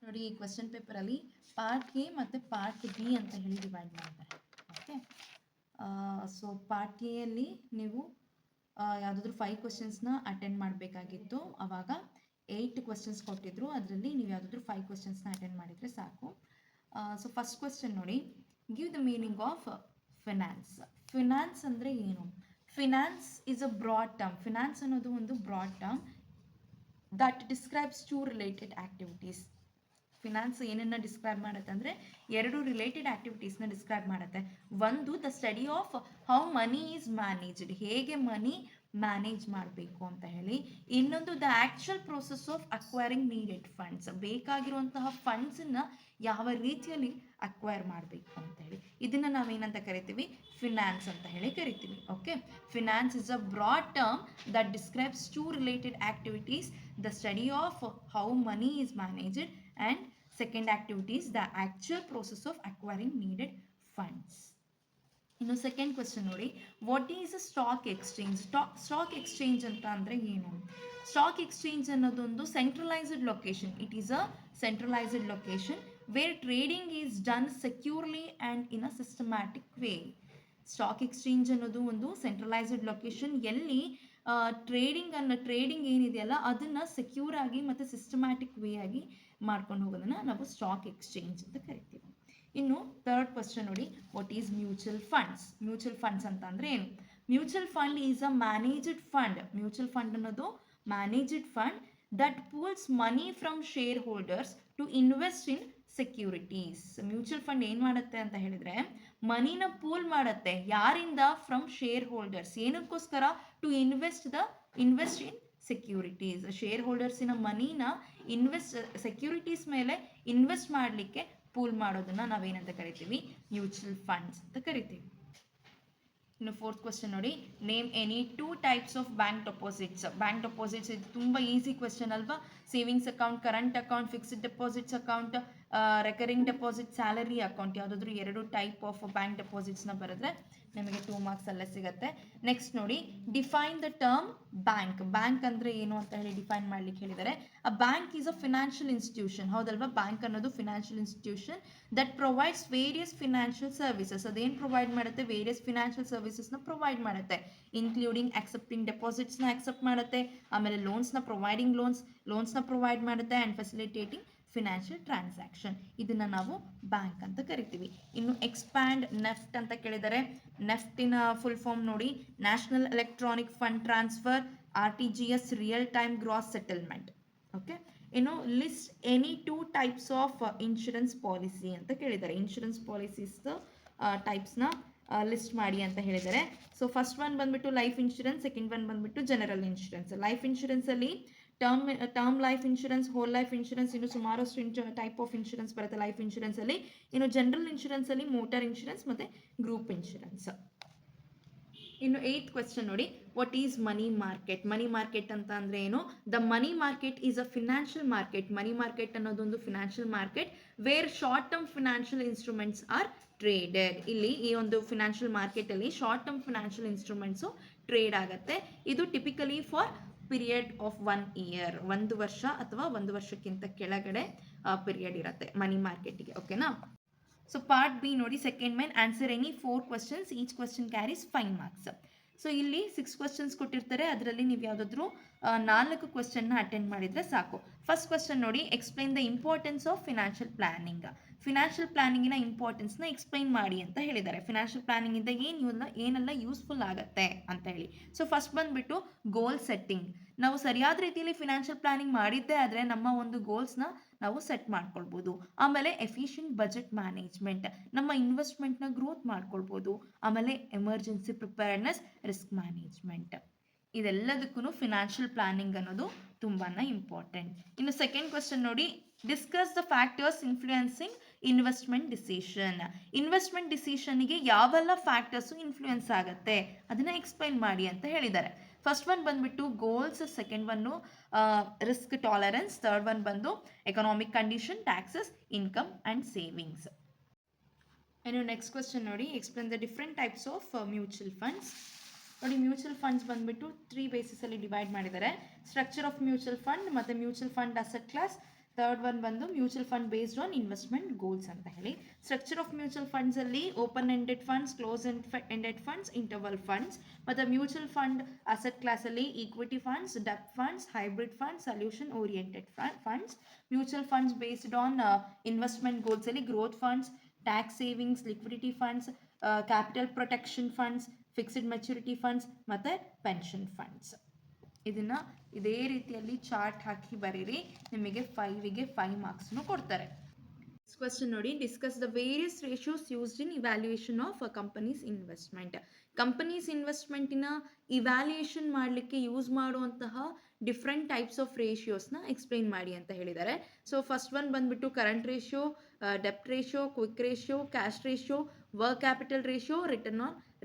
ನೋಡಿ, ಈ ಕ್ವೆಶ್ಚನ್ ಪೇಪರಲ್ಲಿ ಪಾರ್ಟ್ ಎ ಮತ್ತು ಪಾರ್ಟ್ ಬಿ ಅಂತ ಹೇಳಿ ಡಿವೈಡ್ ಮಾಡಿದ್ದಾರೆ. ಓಕೆ, ಸೊ ಪಾರ್ಟ್ ಎಯಲ್ಲಿ ನೀವು ಯಾವುದಾದ್ರೂ 5 ಕ್ವೆಶನ್ಸ್ನ ಅಟೆಂಡ್ ಮಾಡಬೇಕಾಗಿತ್ತು. ಆವಾಗ 8 ಕ್ವೆಶನ್ಸ್ ಕೊಟ್ಟಿದ್ರು, ಅದರಲ್ಲಿ ನೀವು ಯಾವುದಾದ್ರೂ 5 ಕ್ವೆಶನ್ಸ್ನ ಅಟೆಂಡ್ ಮಾಡಿದರೆ ಸಾಕು. ಸೊ ಫಸ್ಟ್ ಕ್ವೆಶ್ಚನ್ ನೋಡಿ, give the meaning of finance. Finance ಅಂದರೆ ಏನು? Finance is a broad term. Finance ಅನ್ನೋದು ಒಂದು broad term that describes 2 related activities. Finance ಏನನ್ನ ಡಿಸ್ಕ್ರೈಬ್ ಮಾಡುತ್ತೆ ಅಂದರೆ 2 ರಿಲೇಟೆಡ್ ಆಕ್ಟಿವಿಟೀಸ್ನ ಡಿಸ್ಕ್ರೈಬ್ ಮಾಡುತ್ತೆ. ಒಂದು the study of how money is managed, ಹೇಗೆ ಮನಿ ಮ್ಯಾನೇಜ್ ಮಾಡಬೇಕು ಅಂತ ಹೇಳಿ. ಇನ್ನೊಂದು the actual process of acquiring needed funds, ಬೇಕಾಗಿರುವಂತಹ ಫಂಡ್ಸನ್ನು ಯಾವ ರೀತಿಯಲ್ಲಿ ಅಕ್ವೈರ್ ಮಾಡಬೇಕು ಅಂತ ಹೇಳಿ. ಇದನ್ನು ನಾವೇನಂತ ಕರಿತೀವಿ? ಫಿನಾನ್ಸ್ ಅಂತ ಹೇಳಿ ಕರಿತೀವಿ. Okay, finance is a broad term that describes 2 related activities, the study of how money is managed and second activity is the actual process of acquiring needed funds. ಇನ್ನು ಸೆಕೆಂಡ್ ಕ್ವೆಶ್ಚನ್ ನೋಡಿ, what is a stock exchange? Stock exchange ಅಂತ ಅಂದರೆ ಏನು? Stock exchange ಅನ್ನೋದೊಂದು centralised location. It is a centralised location where trading is done securely and in a systematic way. Stock exchange ಅನ್ನೋದು ಒಂದು centralised location ಎಲ್ಲಿ trading ಏನಿದೆಯಲ್ಲ ಅದನ್ನು secure ಆಗಿ ಮತ್ತು ಸಿಸ್ಟಮ್ಯಾಟಿಕ್ ವೇ ಆಗಿ ಮಾಡ್ಕೊಂಡು ಹೋಗೋದನ್ನು ನಾವು ಸ್ಟಾಕ್ ಎಕ್ಸ್ಚೇಂಜ್ ಅಂತ ಕರಿತೀವಿ. ಇನ್ನು ಥರ್ಡ್ ಕ್ವೆಶ್ಚನ್ ನೋಡಿ, what is mutual funds? Mutual funds ಅಂತ ಅಂದರೆ ಏನು? Mutual fund is a managed fund. Mutual fund ಅನ್ನೋದು managed fund that pools money from shareholders to invest in securities. Mutual fund ಏನು ಮಾಡುತ್ತೆ ಅಂತ ಹೇಳಿದರೆ ಮನಿನ ಪೂಲ್ ಮಾಡುತ್ತೆ. ಯಾರಿಂದ? From shareholders. ಏನಕ್ಕೋಸ್ಕರ? To invest in securities. ಶೇರ್ ಹೋಲ್ಡರ್ಸಿನ ಮನಿನ ಸೆಕ್ಯೂರಿಟೀಸ್ ಮೇಲೆ ಇನ್ವೆಸ್ಟ್ ಮಾಡಲಿಕ್ಕೆ ಪೂಲ್ ಮಾಡೋದನ್ನ ನಾವೇನಂತ ಕರಿತೀವಿ? ಮ್ಯೂಚುವಲ್ ಫಂಡ್ಸ್ ಅಂತ ಕರಿತೀವಿ. ಇನ್ನು ಫೋರ್ತ್ ಕ್ವೆಶ್ಚನ್ ನೋಡಿ, name any 2 types of bank deposits. Bank deposits ಇದು ತುಂಬ ಈಸಿ ಕ್ವೆಶ್ಚನ್ ಅಲ್ವಾ? Savings account, current account, fixed deposits account, recurring deposit, salary account, ಯಾವುದಾದ್ರೂ 2 ಟೈಪ್ ಆಫ್ ಬ್ಯಾಂಕ್ ಡೆಪಾಸಿಟ್ಸ್ನ ಬರೆದ್ರೆ ನಿಮಗೆ 2 ಮಾರ್ಕ್ಸ್ ಅಲ್ಲೇ ಸಿಗುತ್ತೆ. ನೆಕ್ಸ್ಟ್ ನೋಡಿ, define the term bank. Bank ಅಂದರೆ ಏನು ಅಂತ ಹೇಳಿ ಡಿಫೈನ್ ಮಾಡ್ಲಿಕ್ಕೆ ಹೇಳಿದ್ದಾರೆ. ಅ bank is a financial institution. ಹೌದಲ್ವಾ? ಬ್ಯಾಂಕ್ ಅನ್ನೋದು financial institution that provides various financial services. ಅದೇನು ಪ್ರೊವೈಡ್ ಮಾಡುತ್ತೆ? ವೇರಿಯಸ್ ಫಿನಾನ್ಷಿಯಲ್ ಸರ್ವಿಸಸ್ನ ಪ್ರೊವೈಡ್ ಮಾಡುತ್ತೆ. ಇನ್ಕ್ಲೂಡಿಂಗ್ ಅಕ್ಸೆಪ್ಟಿಂಗ್ ಡೆಪಾಸಿಟ್ಸ್ನ ಅಕ್ಸೆಪ್ಟ್ ಮಾಡುತ್ತೆ, ಆಮೇಲೆ ಲೋನ್ಸ್ನ ಪ್ರೊವೈಡ್ ಮಾಡುತ್ತೆ ಆ್ಯಂಡ್ ಫೆಸಿಲಿಟೇಟಿಂಗ್ ಫಿನಾನ್ಷಿಯಲ್ ಟ್ರಾನ್ಸಾಕ್ಷನ್. ಇದನ್ನು ನಾವು ಬ್ಯಾಂಕ್ ಅಂತ ಕರಿತೀವಿ. ಇನ್ನು ಎಕ್ಸ್ಪ್ಯಾಂಡ್ ನೆಫ್ಟ್ ಅಂತ ಕೇಳಿದರೆ, ನೆಫ್ಟಿನ ಫುಲ್ ಫಾರ್ಮ್ ನೋಡಿ, national electronic fund transfer, RTGS, real time gross settlement. Okay, ಇನ್ನು list any 2 types of insurance policy ಅಂತ ಕೇಳಿದ್ದಾರೆ. ಇನ್ಶೂರೆನ್ಸ್ ಪಾಲಿಸೀಸ್ ಟೈಪ್ಸ್ನ ಲಿಸ್ಟ್ ಮಾಡಿ ಅಂತ ಹೇಳಿದ್ದಾರೆ. ಸೊ ಫಸ್ಟ್ ಒನ್ ಬಂದ್ಬಿಟ್ಟು ಲೈಫ್ ಇನ್ಶೂರೆನ್ಸ್, ಸೆಕೆಂಡ್ ಒನ್ ಬಂದ್ಬಿಟ್ಟು ಜನರಲ್ ಇನ್ಶೂರೆನ್ಸ್. ಲೈಫ್ ಇನ್ಶೂರೆನ್ಸಲ್ಲಿ term life insurance, whole life insurance, ಇನ್ನು ಸುಮಾರಷ್ಟು ಟೈಪ್ ಆಫ್ ಇನ್ಶೂರೆನ್ಸ್ ಬರುತ್ತೆ ಲೈಫ್ ಇನ್ಶೂರೆನ್ಸಲ್ಲಿ. ಇನ್ನು ಜನರಲ್ ಇನ್ಶೂರೆನ್ಸಲ್ಲಿ ಮೋಟಾರ್ ಇನ್ಶೂರೆನ್ಸ್ ಮತ್ತು ಗ್ರೂಪ್ ಇನ್ಶೂರೆನ್ಸ್. ಇನ್ನು 8th ಕ್ವೆಶ್ಚನ್ ನೋಡಿ, what is money market? Money market ಅಂತ ಅಂದರೆ ಏನು? The money market is a financial market. Money market ಅನ್ನೋದೊಂದು financial market where short term financial instruments are traded. ಇಲ್ಲಿ ಈ ಒಂದು ಫಿನಾನ್ಷಿಯಲ್ ಮಾರ್ಕೆಟಲ್ಲಿ short term financial instruments trade ಆಗುತ್ತೆ. ಇದು typically for period of 1 year, 1 ವರ್ಷ ಅಥವಾ 1 ವರ್ಷಕ್ಕಿಂತ ಕೆಳಗಡೆ ಪೀರಿಯಡ್ ಇರುತ್ತೆ ಮನಿ ಮಾರ್ಕೆಟಿಗೆ. ಓಕೆನಾ? ಸೊ ಪಾರ್ಟ್ ಬಿ ನೋಡಿ, second main answer any 4 questions, each question carries 5 marks. So ಇಲ್ಲಿ 6 ಕ್ವೆಶ್ಚನ್ಸ್ ಕೊಟ್ಟಿರ್ತಾರೆ, ಅದರಲ್ಲಿ ನೀವು ಯಾವುದಾದ್ರೂ 4 ಕ್ವೆಶ್ಚನ್ನ ಅಟೆಂಡ್ ಮಾಡಿದರೆ ಸಾಕು. ಫಸ್ಟ್ ಕ್ವೆಶ್ಚನ್ ನೋಡಿ, explain the importance of financial planning. Financial ಪ್ಲಾನಿಂಗಿನ ಇಂಪಾರ್ಟೆನ್ಸ್ನ ಎಕ್ಸ್ಪ್ಲೈನ್ ಮಾಡಿ ಅಂತ ಹೇಳಿದ್ದಾರೆ. ಫಿನಾನ್ಷಿಯಲ್ ಪ್ಲಾನಿಂಗಿಂದ ಏನೆಲ್ಲ ಯೂಸ್ಫುಲ್ ಆಗುತ್ತೆ ಅಂತ ಹೇಳಿ. ಸೊ ಫಸ್ಟ್ ಬಂದುಬಿಟ್ಟು ಗೋಲ್ ಸೆಟ್ಟಿಂಗ್. ನಾವು ಸರಿಯಾದ ರೀತಿಯಲ್ಲಿ ಫಿನಾನ್ಷಿಯಲ್ ಪ್ಲಾನಿಂಗ್ ಮಾಡಿದ್ದೇ ಆದರೆ ನಮ್ಮ ಒಂದು ಗೋಲ್ಸ್ನ ನಾವು ಸೆಟ್ ಮಾಡ್ಕೊಳ್ಬೋದು. ಆಮೇಲೆ ಎಫಿಷಿಯಂಟ್ ಬಜೆಟ್ ಮ್ಯಾನೇಜ್ಮೆಂಟ್, ನಮ್ಮ ಇನ್ವೆಸ್ಟ್ಮೆಂಟ್ನ ಗ್ರೋತ್ ಮಾಡ್ಕೊಳ್ಬೋದು. ಆಮೇಲೆ ಎಮರ್ಜೆನ್ಸಿ ಪ್ರಿಪೇರ್ಡ್ನೆಸ್, ರಿಸ್ಕ್ ಮ್ಯಾನೇಜ್ಮೆಂಟ್. ಇದೆಲ್ಲದಕ್ಕೂ ಫಿನಾನ್ಷಿಯಲ್ ಪ್ಲಾನಿಂಗ್ ಅನ್ನೋದು ತುಂಬಾ ಇಂಪಾರ್ಟೆಂಟ್. ಇನ್ನು ಸೆಕೆಂಡ್ ಕ್ವೆಶ್ಚನ್ ನೋಡಿ, discuss the factors influencing investment decision. Investment ಡಿಸಿಷನ್ಗೆ ಯಾವೆಲ್ಲ ಫ್ಯಾಕ್ಟರ್ಸು ಇನ್ಫ್ಲೂಯೆನ್ಸ್ ಆಗುತ್ತೆ ಅದನ್ನು ಎಕ್ಸ್ಪ್ಲೈನ್ ಮಾಡಿ ಅಂತ ಹೇಳಿದ್ದಾರೆ. ಫಸ್ಟ್ ಒನ್ ಬಂದುಬಿಟ್ಟು goals, second one risk tolerance, third one ಬಂದು economic condition, taxes, income and savings. ಇನ್ನು ನೆಕ್ಸ್ಟ್ ಕ್ವೆಶ್ಚನ್ ನೋಡಿ, explain the different types of mutual funds. ನೋಡಿ, ಮ್ಯೂಚುವಲ್ ಫಂಡ್ಸ್ ಬಂದುಬಿಟ್ಟು 3 ಬೇಸಿಸಲ್ಲಿ ಡಿವೈಡ್ ಮಾಡಿದ್ದಾರೆ. ಸ್ಟ್ರಕ್ಚರ್ ಆಫ್ ಮ್ಯೂಚುವಲ್ ಫಂಡ್ ಮತ್ತು mutual fund asset class, third one ಬಂದು mutual fund based on investment goals ಅಂತ ಹೇಳಿ. ಸ್ಟ್ರಕ್ಚರ್ ಆಫ್ ಮ್ಯೂಚುವಲ್ ಫಂಡ್ಸ್ ಅಲ್ಲಿ open ended funds, close ended funds, interval funds. ಮತ್ತು mutual fund asset class ಅಲ್ಲಿ equity funds, debt funds, hybrid funds, solution oriented funds. Mutual funds based on investment goals ಅಲ್ಲಿ growth funds, tax savings, liquidity funds, capital protection funds, fixed maturity funds ಮತ್ತು pension funds. ಇದನ್ನು ಇದೇ ರೀತಿಯಲ್ಲಿ chart ಹಾಕಿ ಬರೀರಿ, ನಿಮಗೆ 5ಗೆ 5 ಮಾರ್ಕ್ಸ್ನು ಕೊಡ್ತಾರೆ. ನೆಕ್ಸ್ಟ್ ಕ್ವೆಶ್ಚನ್ ನೋಡಿ, discuss the various ratios used in evaluation of a companies investment. Companies ಇನ್ವೆಸ್ಟ್ಮೆಂಟಿನ ಇವ್ಯಾಲ್ಯೂಯೇಷನ್ ಮಾಡಲಿಕ್ಕೆ ಯೂಸ್ ಮಾಡುವಂತಹ ಡಿಫ್ರೆಂಟ್ ಟೈಪ್ಸ್ ಆಫ್ ರೇಷಿಯೋಸ್ನ ಎಕ್ಸ್ಪ್ಲೈನ್ ಮಾಡಿ ಅಂತ ಹೇಳಿದ್ದಾರೆ. ಸೊ ಫಸ್ಟ್ ಒನ್ ಬಂದ್ಬಿಟ್ಟು ಕರೆಂಟ್ ರೇಷಿಯೋ, ಡೆಪ್ಟ್ ratio, quick ratio, cash ratio, work capital ratio,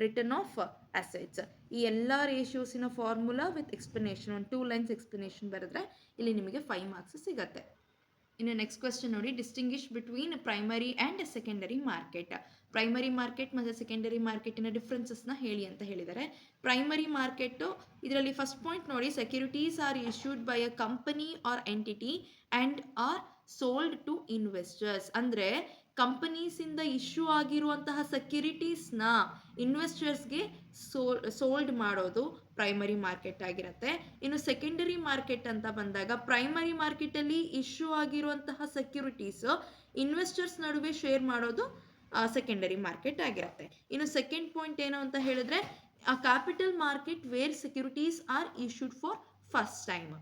return of assets. ಈ ಎಲ್ಲ ರೇಷಿಯೋಸಿನ ಫಾರ್ಮುಲಾ ವಿತ್ ಎಕ್ಸ್ಪ್ಲನೇಷನ್, ಒಂದು 2 ಲೈನ್ಸ್ ಎಕ್ಸ್ಪ್ಲನೇಷನ್ ಬರೆದ್ರೆ ಇಲ್ಲಿ ನಿಮಗೆ 5 ಮಾರ್ಕ್ಸ್ ಸಿಗುತ್ತೆ. ಇನ್ನು ನೆಕ್ಸ್ಟ್ ಕ್ವೆಶ್ಚನ್ ನೋಡಿ, distinguish between primary and secondary market. Primary market ಮತ್ತು ಸೆಕೆಂಡರಿ ಮಾರ್ಕೆಟಿನ ಡಿಫ್ರೆನ್ಸಸ್ನ ಹೇಳಿ ಅಂತ ಹೇಳಿದ್ದಾರೆ. ಪ್ರೈಮರಿ ಮಾರ್ಕೆಟು ಇದರಲ್ಲಿ ಫಸ್ಟ್ ಪಾಯಿಂಟ್ ನೋಡಿ, securities are issued by a company or entity and are sold to investors. ಅಂದರೆ ಕಂಪನೀಸಿಂದ ಇಶ್ಯೂ ಆಗಿರುವಂತಹ ಸೆಕ್ಯೂರಿಟೀಸ್ನ ಇನ್ವೆಸ್ಟರ್ಸ್ಗೆ ಸೋಲ್ಡ್ ಮಾಡೋದು ಪ್ರೈಮರಿ ಮಾರ್ಕೆಟ್ ಆಗಿರುತ್ತೆ. ಇನ್ನು ಸೆಕೆಂಡರಿ ಮಾರ್ಕೆಟ್ ಅಂತ ಬಂದಾಗ ಪ್ರೈಮರಿ ಮಾರ್ಕೆಟಲ್ಲಿ ಇಶ್ಯೂ ಆಗಿರುವಂತಹ ಸೆಕ್ಯೂರಿಟೀಸ್ ಇನ್ವೆಸ್ಟರ್ಸ್ ನಡುವೆ ಶೇರ್ ಮಾಡೋದು ಸೆಕೆಂಡರಿ ಮಾರ್ಕೆಟ್ ಆಗಿರುತ್ತೆ. ಇನ್ನು ಸೆಕೆಂಡ್ ಪಾಯಿಂಟ್ ಏನು ಅಂತ ಹೇಳಿದ್ರೆ, ಆ capital market where securities are issued for first time.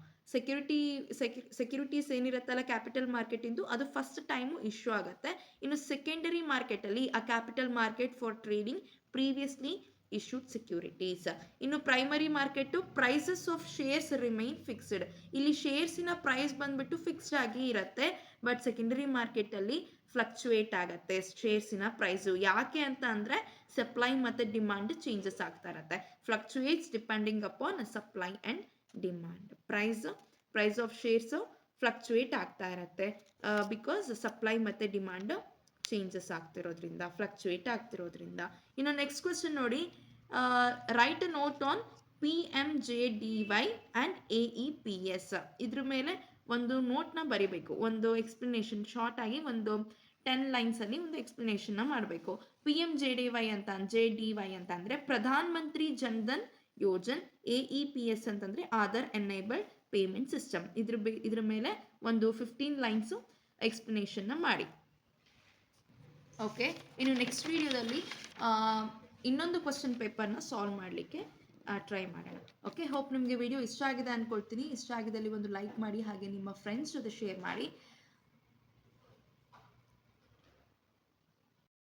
Securities ಏನಿರುತ್ತಲ್ಲ ಕ್ಯಾಪಿಟಲ್ ಮಾರ್ಕೆಟ್ ಇಂದು, ಅದು ಫಸ್ಟ್ ಟೈಮು ಇಶ್ಯೂ ಆಗುತ್ತೆ. ಇನ್ನು ಸೆಕೆಂಡರಿ ಮಾರ್ಕೆಟಲ್ಲಿ ಆ capital market for trading previously issued securities. ಇನ್ನು primary market prices of shares remain fixed. ಇಲ್ಲಿ ಶೇರ್ಸಿನ ಪ್ರೈಸ್ ಬಂದ್ಬಿಟ್ಟು ಫಿಕ್ಸ್ಡ್ ಆಗಿ ಇರುತ್ತೆ. ಬಟ್ ಸೆಕೆಂಡರಿ ಮಾರ್ಕೆಟಲ್ಲಿ ಫ್ಲಕ್ಚುಯೇಟ್ ಆಗುತ್ತೆ ಶೇರ್ಸಿನ ಪ್ರೈಸು. ಯಾಕೆ ಅಂತ ಅಂದರೆ ಸಪ್ಲೈ ಮತ್ತು ಡಿಮಾಂಡ್ ಚೇಂಜಸ್ ಆಗ್ತಾ ಇರುತ್ತೆ. Fluctuates depending upon supply and demand. Price of shares fluctuate ಆಗ್ತಾ ಇರುತ್ತೆ ಬಿಕಾಸ್ ಸಪ್ಲೈ ಮತ್ತು ಡಿಮಾಂಡ್ ಚೇಂಜಸ್ ಆಗ್ತಿರೋದ್ರಿಂದ, ಫ್ಲಕ್ಚುಯೇಟ್ ಆಗ್ತಿರೋದ್ರಿಂದ. ಇನ್ನು ನೆಕ್ಸ್ಟ್ ಕ್ವೆಶ್ಚನ್ ನೋಡಿ, write a note on PMJDY and AEPS. ಇದ್ರ ಮೇಲೆ ಒಂದು ನೋಟ್ನ ಬರಿಬೇಕು, ಒಂದು ಎಕ್ಸ್ಪ್ಲನೇಷನ್ ಶಾರ್ಟ್ ಆಗಿ ಒಂದು 10 ಲೈನ್ಸಲ್ಲಿ ಒಂದು ಎಕ್ಸ್ಪ್ಲನೇಷನ್ನ ಮಾಡಬೇಕು. PMJDY ಅಂತ ಅಂದರೆ ಪ್ರಧಾನ ಮಂತ್ರಿ ಜನ್ಧನ್ ಯೋಜನ್, AEPS ಅಂತಂದರೆ ಆಧಾರ್ ಎನೇಬಲ್ಡ್ ಪೇಮೆಂಟ್ ಸಿಸ್ಟಮ್. ಇದ್ರ ಮೇಲೆ ಒಂದು 15 ಲೈನ್ಸು ಎಕ್ಸ್ಪ್ಲನೇಷನ್ನ ಮಾಡಿ. ಓಕೆ, ಇನ್ನು ನೆಕ್ಸ್ಟ್ ವಿಡಿಯೋದಲ್ಲಿ ಇನ್ನೊಂದು ಕ್ವಶನ್ ಪೇಪರ್ನ ಸಾಲ್ವ್ ಮಾಡಲಿಕ್ಕೆ ಟ್ರೈ ಮಾಡೋಣ. ಓಕೆ, ಹೋಪ್ ನಿಮಗೆ ವಿಡಿಯೋ ಇಷ್ಟ ಆಗಿದೆ ಅಂದ್ಕೊಳ್ತೀನಿ. ಇಷ್ಟ ಆಗಿದ್ದಲ್ಲಿ ಒಂದು ಲೈಕ್ ಮಾಡಿ, ಹಾಗೆ ನಿಮ್ಮ ಫ್ರೆಂಡ್ಸ್ ಜೊತೆ ಶೇರ್ ಮಾಡಿ.